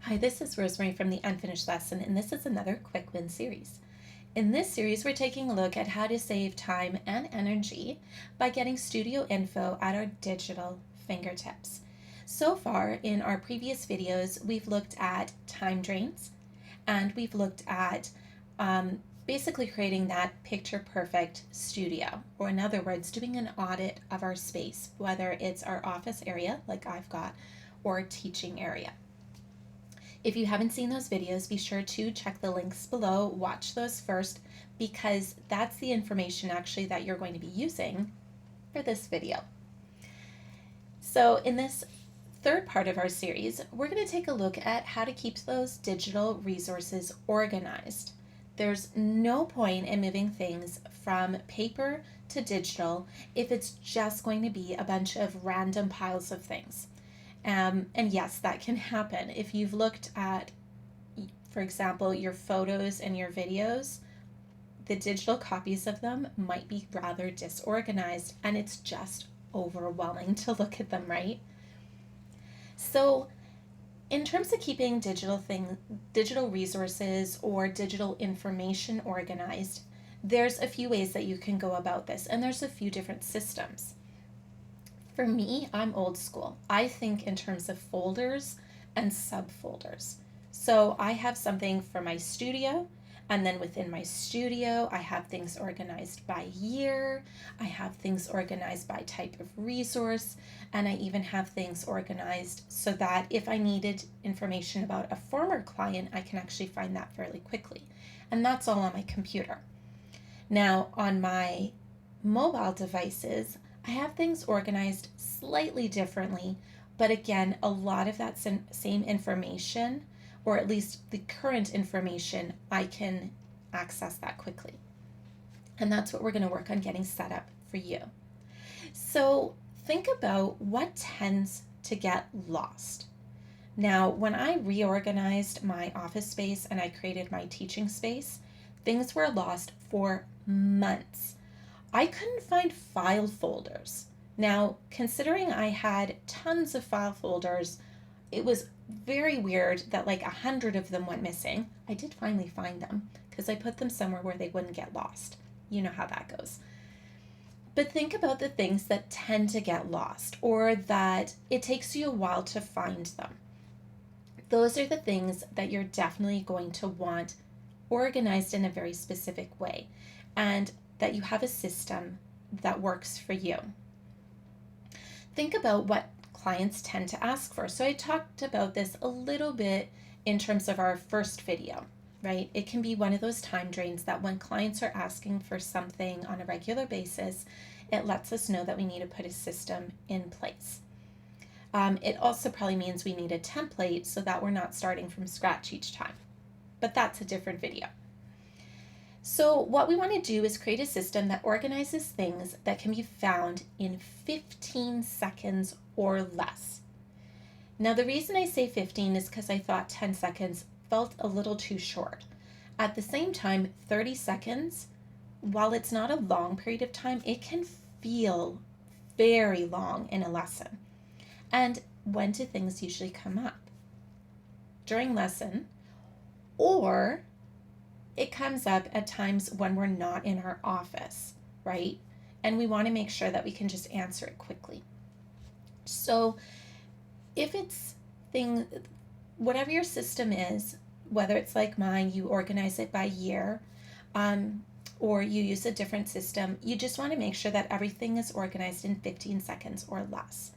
Hi, this is Rosemarie from the Unfinished Lesson, and this is another Quick Win series. In this series, we're taking a look at how to save time and energy by getting studio info at our digital fingertips. So far, in our previous videos, we've looked at time drains and we've looked at basically creating that picture perfect studio, or in other words, doing an audit of our space, whether it's our office area, like I've got, or a teaching area. If you haven't seen those videos, be sure to check the links below, watch those first, because that's the information actually that you're going to be using for this video. So in this third part of our series, we're going to take a look at how to keep those digital resources organized. There's no point in moving things from paper to digital if it's just going to be a bunch of random piles of things. And yes, that can happen. If you've looked at, for example, your photos and your videos, the digital copies of them might be rather disorganized, and it's just overwhelming to look at them, right? So, in terms of keeping digital resources or digital information organized, there's a few ways that you can go about this, and there's a few different systems. For me, I'm old school. I think in terms of folders and subfolders. So I have something for my studio, and then within my studio, I have things organized by year, I have things organized by type of resource, and I even have things organized so that if I needed information about a former client, I can actually find that fairly quickly. And that's all on my computer. Now, on my mobile devices, I have things organized slightly differently, but again, a lot of that same information, or at least the current information, I can access that quickly. And that's what we're going to work on getting set up for you. So think about what tends to get lost. Now, when I reorganized my office space and I created my teaching space, things were lost for months. I couldn't find file folders. Now, considering I had tons of file folders, it was very weird that like 100 of them went missing. I did finally find them because I put them somewhere where they wouldn't get lost. You know how that goes. But think about the things that tend to get lost or that it takes you a while to find them. Those are the things that you're definitely going to want organized in a very specific way, and that you have a system that works for you. Think about what clients tend to ask for. So I talked about this a little bit in terms of our first video, right? It can be one of those time drains that when clients are asking for something on a regular basis, it lets us know that we need to put a system in place. It also probably means we need a template so that we're not starting from scratch each time. But that's a different video. So what we want to do is create a system that organizes things that can be found in 15 seconds or less. Now the reason I say 15 is because I thought 10 seconds felt a little too short. At the same time, 30 seconds, while it's not a long period of time, it can feel very long in a lesson. And when do things usually come up? During lesson, or it comes up at times when we're not in our office, right? And we want to make sure that we can just answer it quickly. So if it's whatever your system is, whether it's like mine, you organize it by year, or you use a different system, you just want to make sure that everything is organized in 15 seconds or less.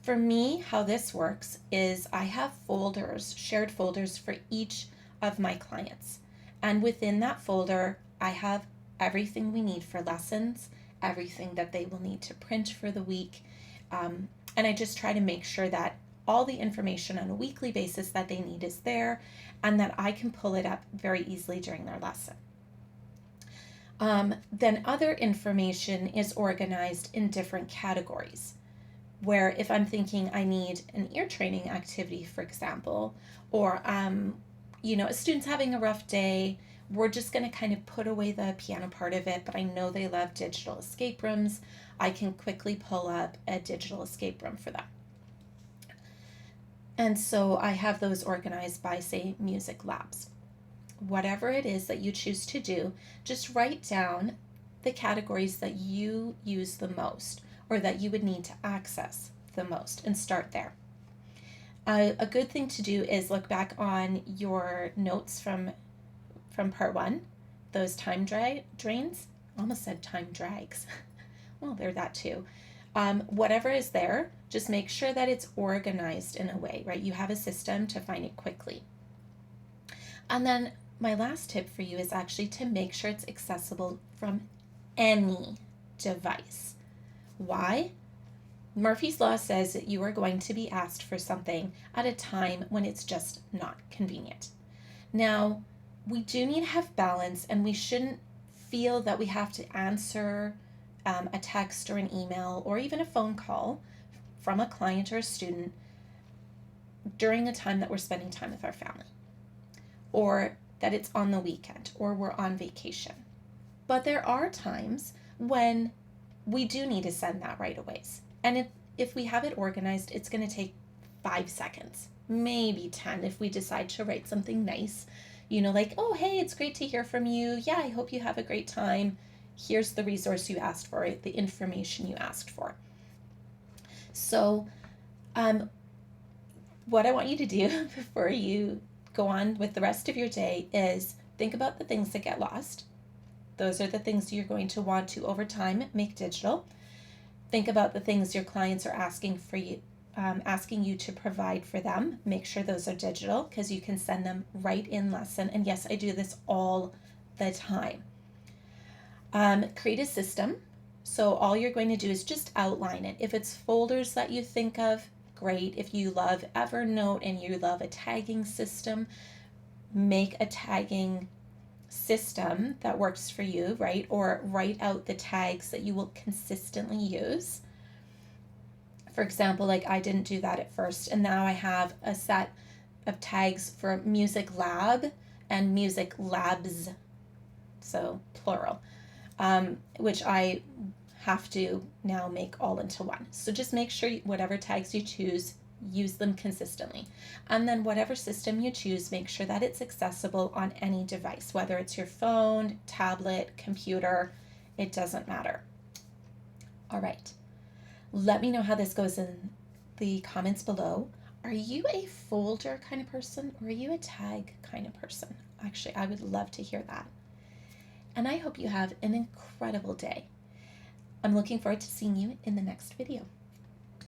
For me, how this works is I have folders, shared folders for each of my clients. And within that folder, I have everything we need for lessons, everything that they will need to print for the week. And I just try to make sure that all the information on a weekly basis that they need is there and that I can pull it up very easily during their lesson. Then other information is organized in different categories, where if I'm thinking I need an ear training activity, for example, or a student's having a rough day, we're just going to kind of put away the piano part of it, but I know they love digital escape rooms. I can quickly pull up a digital escape room for them. And so I have those organized by, say, music labs. Whatever it is that you choose to do, just write down the categories that you use the most or that you would need to access the most and start there. A good thing to do is look back on your notes from part one, those drains. Almost said time drags. Well, they're that too. Whatever is there, just make sure that it's organized in a way, right? You have a system to find it quickly. And then my last tip for you is actually to make sure it's accessible from any device. Why? Murphy's Law says that you are going to be asked for something at a time when it's just not convenient. Now, we do need to have balance, and we shouldn't feel that we have to answer a text or an email or even a phone call from a client or a student during a time that we're spending time with our family, or that it's on the weekend, or we're on vacation. But there are times when we do need to send that right away. And if we have it organized, it's going to take 5 seconds, maybe 10 if we decide to write something nice. Like, oh, hey, it's great to hear from you. Yeah, I hope you have a great time. Here's the resource you asked for, the information you asked for. So what I want you to do before you go on with the rest of your day is think about the things that get lost. Those are the things you're going to want to, over time, make digital. Think about the things your clients are asking you to provide for them. Make sure those are digital because you can send them right in lesson. And yes, I do this all the time. Create a system. So all you're going to do is just outline it. If it's folders that you think of, great. If you love Evernote and you love a tagging system, make a tagging system that works for you, right? Or write out the tags that you will consistently use. For example, like I didn't do that at first, and now I have a set of tags for music lab and music labs, so plural, which I have to now make all into one. So just make sure whatever tags you choose, use them consistently. And then whatever system you choose, make sure that it's accessible on any device, whether it's your phone, tablet, computer, it doesn't matter. All right. Let me know how this goes in the comments below. Are you a folder kind of person, or are you a tag kind of person? Actually, I would love to hear that. And I hope you have an incredible day. I'm looking forward to seeing you in the next video.